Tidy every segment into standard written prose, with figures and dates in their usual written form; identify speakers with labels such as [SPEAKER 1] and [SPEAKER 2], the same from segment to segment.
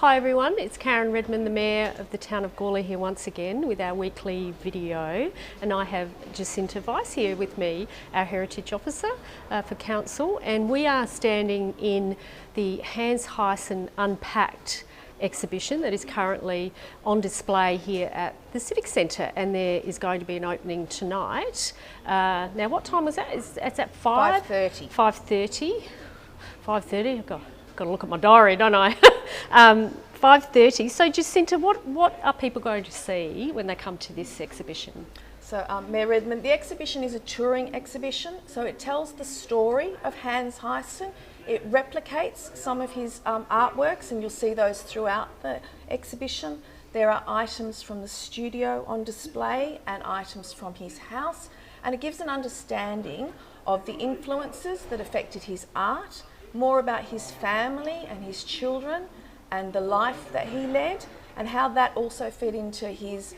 [SPEAKER 1] Hi everyone, it's Karen Redman, the Mayor of the town of Gawler here once again with our weekly video, and I have Jacinta Weiss here with me, our Heritage Officer for Council, and we are standing in the Heysen Unpacked exhibition that is currently on display here at the Civic Centre, and there is going to be an opening tonight. Now what time was that? It's at 5:30. 5:30. 5:30, I've got to look at my diary, don't I? 5:30. So Jacinta, what are people going to see when they come to this exhibition?
[SPEAKER 2] So Mayor Redman, the exhibition is a touring exhibition, so it tells the story of Hans Heysen. It replicates some of his artworks, and you'll see those throughout the exhibition. There are items from the studio on display and items from his house, and it gives an understanding of the influences that affected his art, more about his family and his children and the life that he led, and how that also fed into his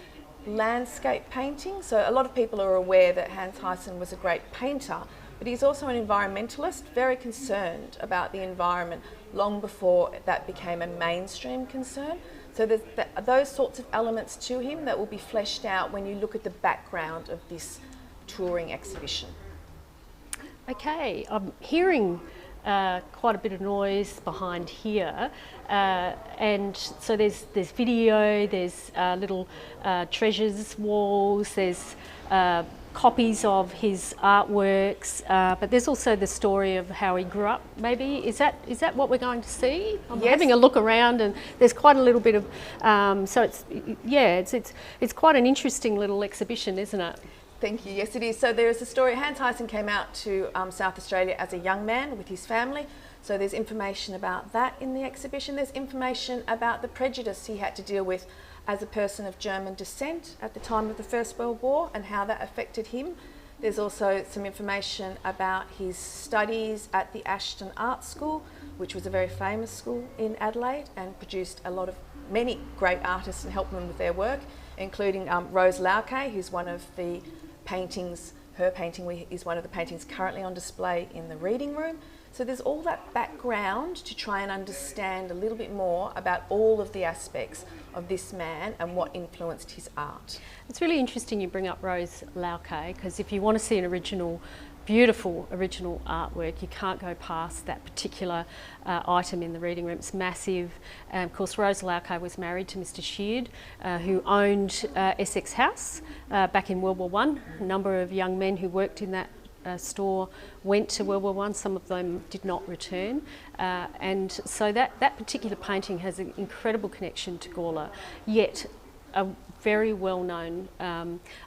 [SPEAKER 2] landscape painting. So a lot of people are aware that Hans Heysen was a great painter, but he's also an environmentalist, very concerned about the environment long before that became a mainstream concern. So there's those sorts of elements to him that will be fleshed out when you look at the background of this touring exhibition. Okay,
[SPEAKER 1] I'm hearing quite a bit of noise behind here, and so there's video, there's little treasures walls, there's copies of his artworks, but there's also the story of how he grew up. Maybe is that what we're going to see? I'm having a look around, and there's quite a little bit of so it's quite an interesting little exhibition, isn't it?
[SPEAKER 2] Thank you. Yes, it is. So there is a story. Hans Heysen came out to South Australia as a young man with his family. So there's information about that in the exhibition. There's information about the prejudice he had to deal with as a person of German descent at the time of the First World War and how that affected him. There's also some information about his studies at the Ashton Art School, which was a very famous school in Adelaide and produced many great artists and helped them with their work, including Rose Lauke, who's one of the paintings, her painting is one of the paintings currently on display in the reading room. So there's all that background to try and understand a little bit more about all of the aspects of this man and what influenced his art.
[SPEAKER 1] It's really interesting you bring up Rose Lauke, because if you want to see an beautiful original artwork, you can't go past that particular item in the reading room. It's massive. Of course, Rose Lauke was married to Mr. Sheard, who owned Essex House back in World War I. A number of young men who worked in that store went to World War I. Some of them did not return, and so that particular painting has an incredible connection to Gawler, yet a very well-known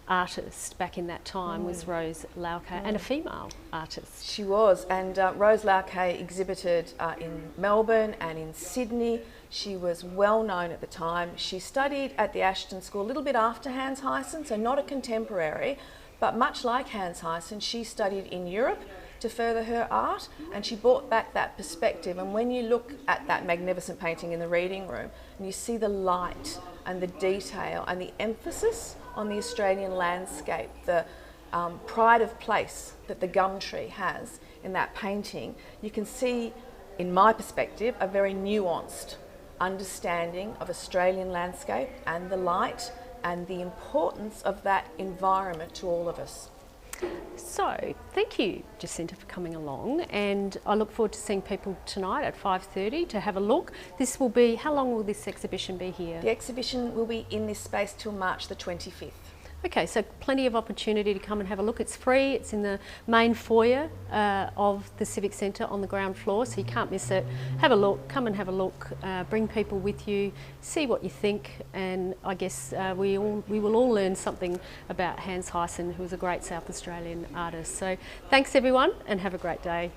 [SPEAKER 1] artist back in that time was Rose Lauke, and a female artist.
[SPEAKER 2] She was, and Rose Lauke exhibited in Melbourne and in Sydney. She was well known at the time. She studied at the Ashton School a little bit after Hans Heysen, so not a contemporary, but much like Hans Heysen, she studied in Europe to further her art, and she brought back that perspective. And when you look at that magnificent painting in the reading room and you see the light and the detail and the emphasis on the Australian landscape, the pride of place that the gum tree has in that painting, you can see, in my perspective, a very nuanced understanding of Australian landscape and the light and the importance of that environment to all of us.
[SPEAKER 1] So, thank you, Jacinta, for coming along, and I look forward to seeing people tonight at 5:30 to have a look. This will be, how long will this exhibition be here?
[SPEAKER 2] The exhibition will be in this space till March the 25th.
[SPEAKER 1] Okay, so plenty of opportunity to come and have a look. It's free. It's in the main foyer of the Civic Centre on the ground floor, so you can't miss it. Have a look, come and have a look, bring people with you, see what you think, and I guess we will all learn something about Hans Heysen, who was a great South Australian artist. So thanks everyone, and have a great day.